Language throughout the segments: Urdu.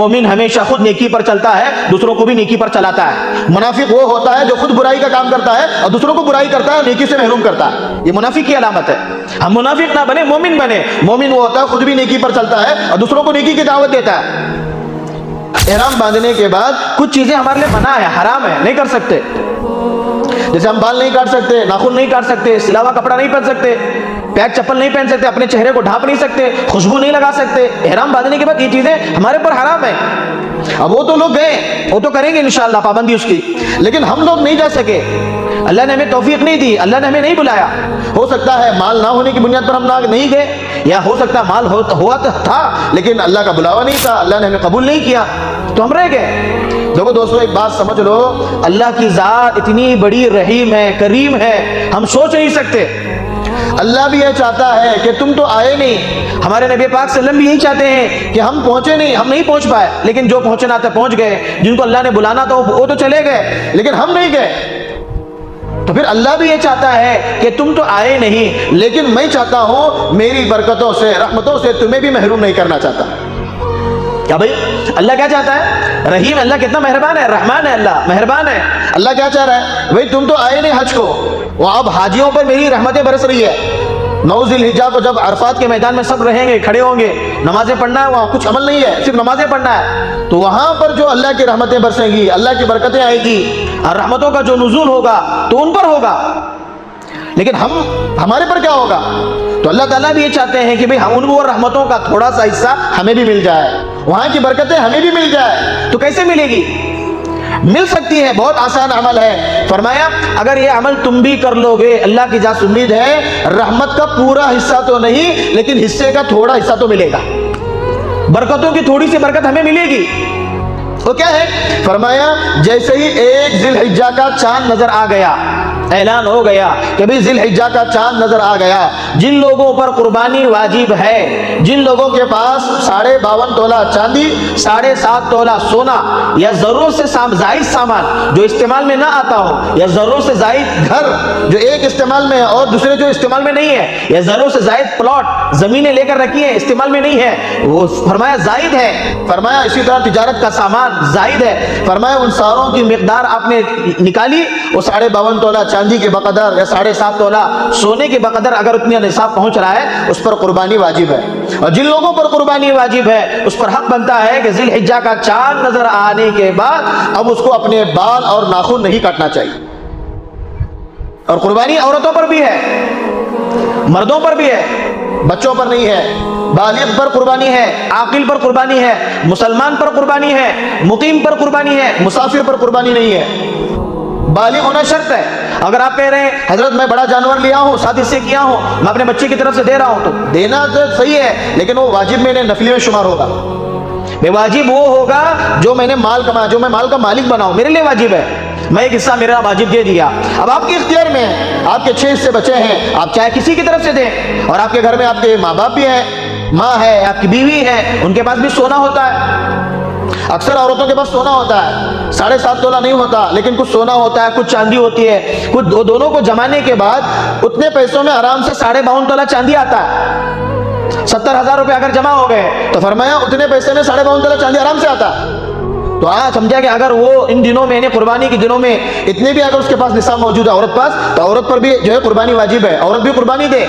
مومن ہمیشہ خود نیکی پر چلتا ہے، دوسروں کو بھی نیکی پر چلاتا ہے۔ منافق وہ ہوتا ہے جو خود برائی کا کام کرتا ہے اور دوسروں کو برائی کرتا ہے اور نیکی سے محروم کرتا ہے، یہ منافق کی علامت ہے۔ ہم منافق نہ بنے، مومن بنے۔ مومن وہ ہوتا ہے خود بھی نیکی پر چلتا ہے اور دوسروں کو نیکی کی دعوت دیتا ہے۔ احرام باندھنے کے بعد کچھ چیزیں ہمارے لیے منع ہے، حرام ہے، نہیں کر سکتے، جیسے ہم بال نہیں کاٹ سکتے، ناخن نہیں کاٹ سکتے، سلاوا کپڑا نہیں پہن سکتے، پیک چپل نہیں پہن سکتے، اپنے چہرے کو ڈھانپ نہیں سکتے، خوشبو نہیں لگا سکتے۔ احرام باندھنے کے بعد یہ چیزیں ہمارے پر حرام ہیں۔ اب وہ تو لوگ گئے، وہ تو کریں گے انشاءاللہ پابندی اس کی، لیکن ہم لوگ نہیں جا سکے، اللہ نے ہمیں توفیق نہیں دی، اللہ نے ہمیں نہیں بلایا۔ ہو سکتا ہے مال نہ ہونے کی بنیاد پر ہم نہیں گئے، یا ہو سکتا ہے مال ہوا تھا لیکن اللہ کا بلاوا نہیں تھا، اللہ نے ہمیں قبول نہیں کیا تو ہم رہ گئے۔ دیکھو دوستو، ایک بات سمجھ لو، اللہ کی ذات اتنی بڑی رحیم ہے، کریم ہے، ہم سوچ نہیں سکتے۔ اللہ بھی یہ چاہتا ہے کہ تم تو آئے نہیں، ہمارے نبی پاک صلی اللہ علیہ وسلم بھی یہی چاہتے ہیں کہ ہم پہنچے نہیں، ہم نہیں پہنچ پائے، لیکن جو پہنچنا تھا پہنچ گئے، جن کو اللہ نے بلانا تھا وہ تو چلے گئے، لیکن ہم نہیں گئے۔ تو پھر اللہ بھی یہ چاہتا ہے کہ تم تو آئے نہیں، لیکن میں چاہتا ہوں میری برکتوں سے، رحمتوں سے تمہیں بھی محروم نہیں کرنا چاہتا۔ کیا بھائی اللہ کیا چاہتا ہے؟ رحیم اللہ کتنا مہربان ہے، رحمان ہے اللہ، مہربان ہے۔ اللہ کیا چاہ رہا ہے؟ بھائی تم تو آئے نہیں حج کو، وہاں اب حاجیوں پر میری رحمتیں برس رہی ہے۔ 9 ذی الحجہ کو جب عرفات کے میدان میں سب رہیں گے، کھڑے ہوں گے، نمازیں پڑھنا ہے، وہاں کچھ عمل نہیں ہے، صرف نمازیں پڑھنا ہے، تو وہاں پر جو اللہ کی رحمتیں برسیں گی، اللہ کی برکتیں آئیں گی، اور رحمتوں کا جو نزول ہوگا تو ان پر ہوگا، لیکن ہمارے پر کیا ہوگا؟ تو اللہ تعالیٰ بھی یہ چاہتے ہیں کہ ہم ان وہ رحمتوں کا تھوڑا سا حصہ ہمیں بھی مل جائے، وہاں کی برکتیں ہمیں بھی مل جائے۔ تو کیسے ملے گی؟ مل سکتی ہے، بہت آسان عمل ہے۔ فرمایا اگر یہ عمل تم بھی کر لو گے، اللہ کی ذات امید ہے رحمت کا پورا حصہ تو نہیں لیکن حصے کا تھوڑا حصہ تو ملے گا، برکتوں کی تھوڑی سی برکت ہمیں ملے گی۔ وہ کیا ہے؟ فرمایا جیسے ہی 1 ذی الحجہ کا چاند نظر آ گیا، اعلان ہو گیا کہ بھئی ذی الحجہ کا چاند نظر آ گیا، جن لوگوں پر قربانی واجب ہے، جن لوگوں کے پاس 52.5 تولہ چاندی، 7.5 تولہ سونا، یا ضرورت سے زائد سامان جو استعمال میں نہ آتا ہو، یا ضرورت سے زائد گھر جو ایک استعمال میں ہے اور دوسرے جو استعمال میں نہیں ہے، یا ضرورت سے زائد پلاٹ زمینیں لے کر رکھی ہیں استعمال میں نہیں ہے، وہ فرمایا زائد ہے۔ فرمایا اسی طرح تجارت کا سامان زائد ہے، فرمایا ان ساروں کی مقدار آپ نے نکالی، وہ 52.5 تولہ چاندی کے بقدر یا 7.5 تولہ سونے کے بقدر اگر اتنا نصاب پہنچ رہا ہے، اس پر قربانی واجب ہے۔ اور جن لوگوں پر قربانی واجب ہے اس پر حق بنتا ہے کہ ذی الحجہ کا چاند نظر آنے کے بعد اب اس کو اپنے بال اور ناخن نہیں کاٹنا چاہیے۔ اور قربانی عورتوں پر بھی ہے، مردوں پر بھی ہے، بچوں پر نہیں ہے، بالغ پر قربانی ہے، عاقل پر قربانی ہے، مسلمان پر قربانی ہے، مقیم پر قربانی ہے، مسافر پر قربانی نہیں ہے۔ بالغ ہونا شرط ہے۔ اگر آپ کہہ رہے ہیں حضرت میں بڑا جانور لیا ہوں، 7 حصے کیا ہوں، میں اپنے بچے کی طرف سے دے رہا ہوں، تو دینا تو صحیح ہے، لیکن وہ واجب میں نے نفلی میں شمار ہوگا۔ بے واجب وہ ہوگا جو میں نے مال کمایا، جو میں مال کا مالک بناؤں، میرے لیے واجب ہے، میں ایک حصہ میرا واجب دے دیا۔ اب آپ کے اختیار میں ہے، آپ کے 6 حصے بچے ہیں، آپ چاہے کسی کی طرف سے دیں، اور آپ کے گھر میں آپ کے ماں باپ بھی ہیں، ماں ہے، آپ کی بیوی ہے، ان کے پاس بھی سونا ہوتا ہے۔ اکثر عورتوں کے پاس سونا ہوتا ہے، 7.5 تولہ نہیں ہوتا، لیکن کچھ سونا ہوتا ہے، کچھ چاندی ہوتی ہے، کچھ دونوں کو جمانے کے بعد اتنے پیسوں میں آرام سے 52.5 تولہ چاندی آتا ہے۔ 70,000 روپے اگر جمع ہو گئے تو فرمایا اتنے پیسے میں 52.5 تولہ چاندی آرام سے آتا ہے۔ تو سمجھا کہ اگر وہ ان دنوں میں قربانی کے دنوں میں اتنے بھی اگر اس کے پاس نصاب موجود ہے عورت پاس، تو عورت پر بھی جو ہے قربانی واجب ہے، عورت بھی قربانی دے۔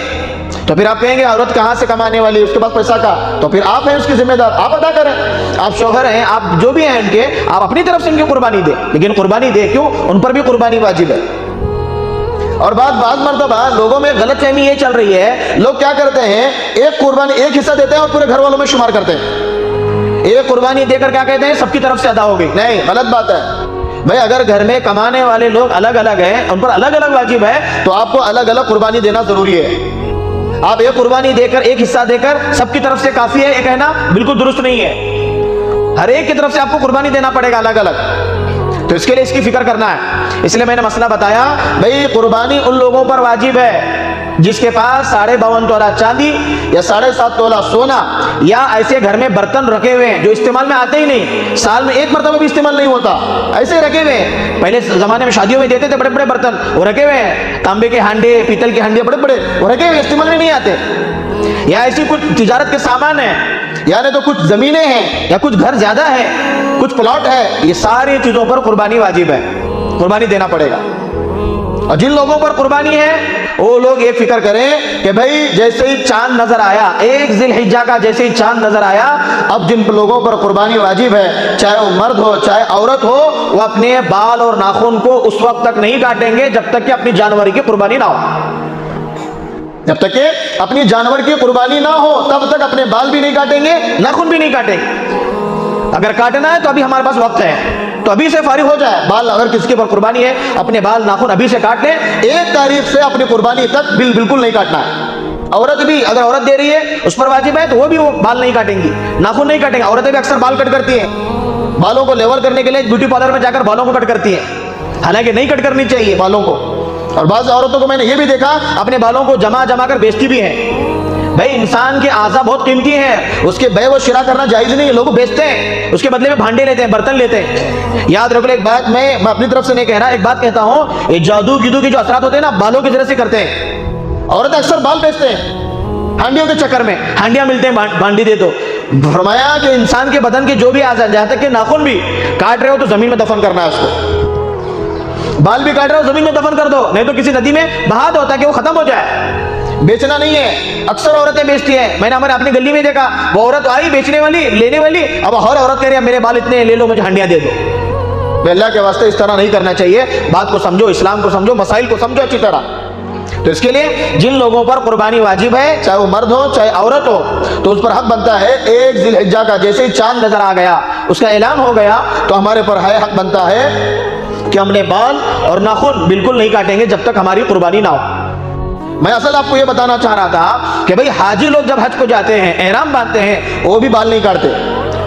تو پھر آپ کہیں گے عورت کہاں سے کمانے والی، اس کے پاس پیسہ کا، تو پھر آپ ہیں اس کی ذمہ دار، آپ ادا کریں۔ آپ شوہر ہیں، آپ جو بھی ہیں ان کے، آپ اپنی طرف سے ان کی قربانی دیں، لیکن قربانی دے کیوں؟ ان پر بھی قربانی واجب ہے۔ اور بعض مرتبہ لوگوں میں غلط فہمی یہ چل رہی ہے، لوگ کیا کرتے ہیں ایک قربانی ایک حصہ دیتے ہیں اور پورے گھر والوں میں شمار کرتے ہیں، ایک قربانی دے کر کیا کہتے ہیں سب کی طرف سے ادا ہو گئی۔ نہیں، غلط بات ہے بھائی، اگر گھر میں کمانے والے لوگ الگ الگ ہیں، ان پر الگ الگ واجب ہے، تو آپ کو الگ الگ قربانی دینا ضروری ہے۔ آپ ایک قربانی دے کر ایک حصہ دے کر سب کی طرف سے کافی ہے یہ کہنا بالکل درست نہیں ہے، ہر ایک کی طرف سے آپ کو قربانی دینا پڑے گا الگ الگ، تو اس کے لیے اس کی فکر کرنا ہے۔ اس لیے میں نے مسئلہ بتایا بھئی قربانی ان لوگوں پر واجب ہے جس کے پاس 52.5 تولہ چاندی یا 7.5 تولہ سونا، یا ایسے گھر میں برتن رکھے ہوئے ہیں جو استعمال میں آتے ہی نہیں، سال میں ایک مرتبہ بھی استعمال نہیں ہوتا، ایسے رکھے ہوئے ہیں۔ پہلے زمانے میں شادیوں میں دیتے تھے بڑے بڑے برتن، وہ رکھے ہوئے ہیں، تانبے کے ہانڈے، پیتل کے ہانڈے بڑے بڑے وہ رکھے ہوئے، استعمال میں نہیں آتے۔ یا ایسی کچھ تجارت کے سامان ہیں، یعنی تو کچھ زمینیں ہیں، یا کچھ گھر زیادہ ہے، کچھ پلاٹ ہے، یہ ساری چیزوں پر قربانی واجب ہے، قربانی دینا پڑے گا۔ اور جن لوگوں پر قربانی ہے وہ لوگ یہ فکر کریں کہ بھائی جیسے ہی چاند نظر آیا، 1 ذی الحجہ کا جیسے ہی چاند نظر آیا، اب جن لوگوں پر قربانی واجب ہے، چاہے وہ مرد ہو چاہے عورت ہو، وہ اپنے بال اور ناخن کو اس وقت تک نہیں کاٹیں گے جب تک کہ اپنی جانور کی قربانی نہ ہو۔ جب تک کہ اپنی جانور کی قربانی نہ ہو تب تک اپنے بال بھی نہیں کاٹیں گے، ناخن بھی نہیں کاٹیں گے۔ اگر کاٹنا ہے تو ابھی ہمارے پاس وقت ہے، تو ابھی سے فارغ ہو جائے۔ بال اگر کسی کے پر قربانی ہے، اپنے بال ناخن ابھی سے کاٹ لیں، 1 تاریخ سے اپنی قربانی تک بالکل نہیں کاٹنا ہے۔ عورت بھی اگر عورت دے رہی ہے، اس پر واجب ہے، تو وہ بھی وہ بال نہیں کاٹیں گی، ناخن نہیں کاٹیں گے۔ عورتیں بھی اکثر بال کٹ کرتی ہیں، بالوں کو لیول کرنے کے لیے بیوٹی پارلر میں جا کر بالوں کو کٹ کرتی ہیں، حالانکہ نہیں کٹ کرنی چاہیے بالوں کو۔ اور بعض عورتوں کو میں نے یہ بھی دیکھا اپنے بالوں کو جما کر بیچتی بھی ہیں۔ بھائی انسان کے اعضاء بہت قیمتی ہیں، اس کے بے و شراء کرنا جائز نہیں ہے، لوگ بیچتے ہیں، اس کے بدلے میں بھانڈے لیتے ہیں، برتن لیتے ہیں۔ یاد رکھ لو ایک بات، میں اپنی طرف سے نہیں کہہ رہا، ایک بات کہتا ہوں، یہ جادو گیدو کے جو اثرات ہوتے ہیں نا، بالوں کی ذریعے سے کرتے ہیں۔ عورتیں اکثر بال بیچتے ہیں ہانڈیوں کے چکر میں، ہانڈیاں ملتے ہیں بھانڈی دے دو۔ فرمایا کہ انسان کے بدن کے جو بھی اعضاء، جہاں تک کہ ناخن بھی کاٹ رہے ہو تو زمین میں دفن کرنا ہے اس کو، بال بھی کاٹ رہے ہو زمین میں دفن کر دو، نہیں تو کسی ندی میں بہا دو تاکہ وہ ختم ہو جائے۔ بیچنا نہیں ہے، اکثر عورتیں بیچتی ہیں، میں نے ہمارے اپنی گلی میں دیکھا، وہ عورت آئی بیچنے والی لینے والی، اب ہر عورت کہہ رہی ہے میرے بال اتنے ہیں، لے لو مجھے ہانڈیاں دے دو۔ اللہ کے واسطے اس طرح نہیں کرنا چاہیے، بات کو سمجھو، اسلام کو سمجھو، مسائل کو سمجھو اچھی طرح۔ تو اس کے لیے جن لوگوں پر قربانی واجب ہے، چاہے وہ مرد ہو چاہے عورت ہو، تو اس پر حق بنتا ہے 1 ذی الحجہ کا جیسے ہی چاند نظر آ گیا، اس کا اعلان ہو گیا، تو ہمارے پر حق بنتا ہے کہ ہم نے بال اور ناخن بالکل نہیں کاٹیں گے جب تک ہماری قربانی نہ ہو۔ میں اصل آپ کو یہ بتانا چاہ رہا تھا کہ بھئی حاجی لوگ جب حج کو جاتے ہیں، احرام باندھتے ہیں، وہ بھی بال نہیں کاٹتے،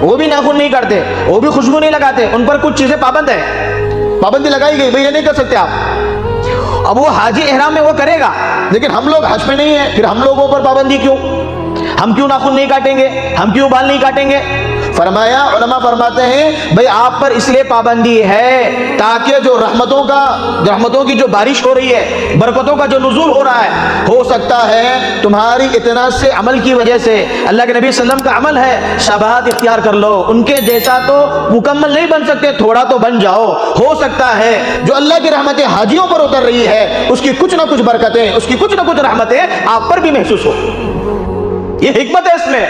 وہ بھی ناخن نہیں کاٹتے، وہ بھی خوشبو نہیں لگاتے، ان پر کچھ چیزیں پابند ہیں، پابندی لگائی گئی، بھئی یہ نہیں کر سکتے آپ۔ اب وہ حاجی احرام میں وہ کرے گا، لیکن ہم لوگ حج پہ نہیں ہیں، پھر ہم لوگوں پر پابندی کیوں؟ ہم کیوں ناخن نہیں کاٹیں گے؟ ہم کیوں بال نہیں کاٹیں گے؟ فرمایا، علماء فرماتے ہیں بھئی آپ پر اس لیے پابندی ہے تاکہ جو رحمتوں کی جو بارش ہو رہی ہے، برکتوں کا جو نزول ہو رہا ہے، ہو سکتا ہے تمہاری اتنا سے عمل کی وجہ سے، اللہ کے نبی صلی اللہ علیہ وسلم کا عمل ہے شباہت اختیار کر لو، ان کے جیسا تو مکمل نہیں بن سکتے، تھوڑا تو بن جاؤ، ہو سکتا ہے جو اللہ کی رحمتیں حاجیوں پر اتر رہی ہے، اس کی کچھ نہ کچھ برکتیں، اس کی کچھ نہ کچھ رحمتیں آپ پر بھی محسوس ہو۔ یہ حکمت ہے اس میں۔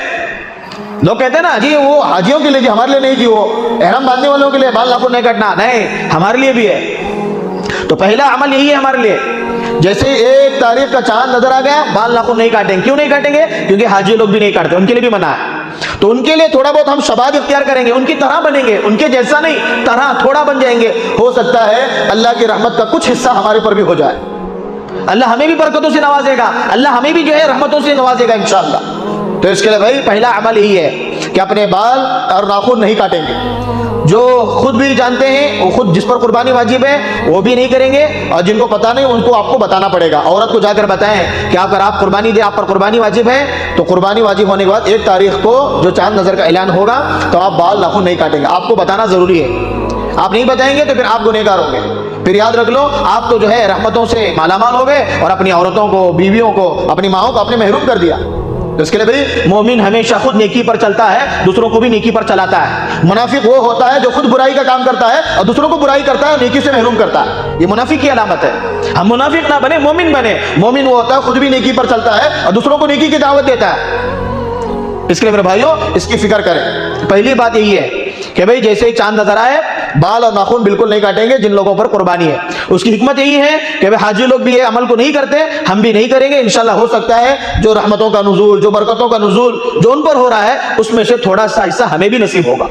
لوگ کہتے ہیں نا جی وہ حاجیوں کے لیے، جی ہمارے لیے نہیں، جی وہ احرام باندھنے والوں کے لیے بال ناخن نہیں کاٹنا، نہیں، ہمارے لیے بھی ہے۔ تو پہلا عمل یہی ہے ہمارے لیے، جیسے 1 تاریخ کا چاند نظر آ گیا، بال ناخن نہیں کاٹیں۔ کیوں نہیں کاٹیں گے؟ کیونکہ حاجی لوگ بھی نہیں کاٹتے، ان کے لیے بھی منع ہے۔ تو ان کے لیے تھوڑا بہت ہم شباب اختیار کریں گے، ان کی طرح بنیں گے، ان کے جیسا نہیں، طرح تھوڑا بن جائیں گے، ہو سکتا ہے اللہ کی رحمت کا کچھ حصہ ہمارے پر بھی ہو جائے، اللہ ہمیں بھی برکتوں سے نوازے گا، اللہ ہمیں بھی جو ہے رحمتوں سے نوازے گا انشاءاللہ۔ تو اس کے لیے بھائی پہلا عمل یہی ہے کہ اپنے بال اور ناخن نہیں کاٹیں گے۔ جو خود بھی جانتے ہیں، وہ خود جس پر قربانی واجب ہے وہ بھی نہیں کریں گے، اور جن کو پتہ نہیں ان کو آپ کو بتانا پڑے گا، عورت کو جا کر بتائیں کہ اگر آپ قربانی دیں، آپ پر قربانی واجب ہے، تو قربانی واجب ہونے کے بعد 1 تاریخ کو جو چاند نظر کا اعلان ہوگا تو آپ بال ناخن نہیں کاٹیں گے، آپ کو بتانا ضروری ہے۔ آپ نہیں بتائیں گے تو پھر آپ گنہگار ہوں گے، پھر یاد رکھ لو آپ تو جو ہے رحمتوں سے مالا مال ہو گئے، اور اپنی عورتوں کو، بیویوں کو، اپنی ماؤں کو آپ نے محروم کر دیا۔ تو اس کے لیے بھائی مومن ہمیشہ خود نیکی پر چلتا ہے، دوسروں کو بھی نیکی پر چلاتا ہے۔ منافق وہ ہوتا ہے جو خود برائی کا کام کرتا ہے اور دوسروں کو برائی کرتا ہے، نیکی سے محروم کرتا ہے، یہ منافق کی علامت ہے۔ ہم منافق نہ بنے، مومن بنے۔ مومن وہ ہوتا ہے خود بھی نیکی پر چلتا ہے اور دوسروں کو نیکی کی دعوت دیتا ہے۔ اس کے لیے میرے بھائیوں اس کی فکر کریں۔ پہلی بات یہی ہے کہ بھئی جیسے ہی چاند نظر آئے بال اور ناخن بالکل نہیں کاٹیں گے جن لوگوں پر قربانی ہے۔ اس کی حکمت یہی ہے کہ بھئی حاجی لوگ بھی یہ عمل کو نہیں کرتے، ہم بھی نہیں کریں گے، انشاءاللہ ہو سکتا ہے جو رحمتوں کا نزول، جو برکتوں کا نزول جو ان پر ہو رہا ہے اس میں سے تھوڑا سا حصہ ہمیں بھی نصیب ہوگا۔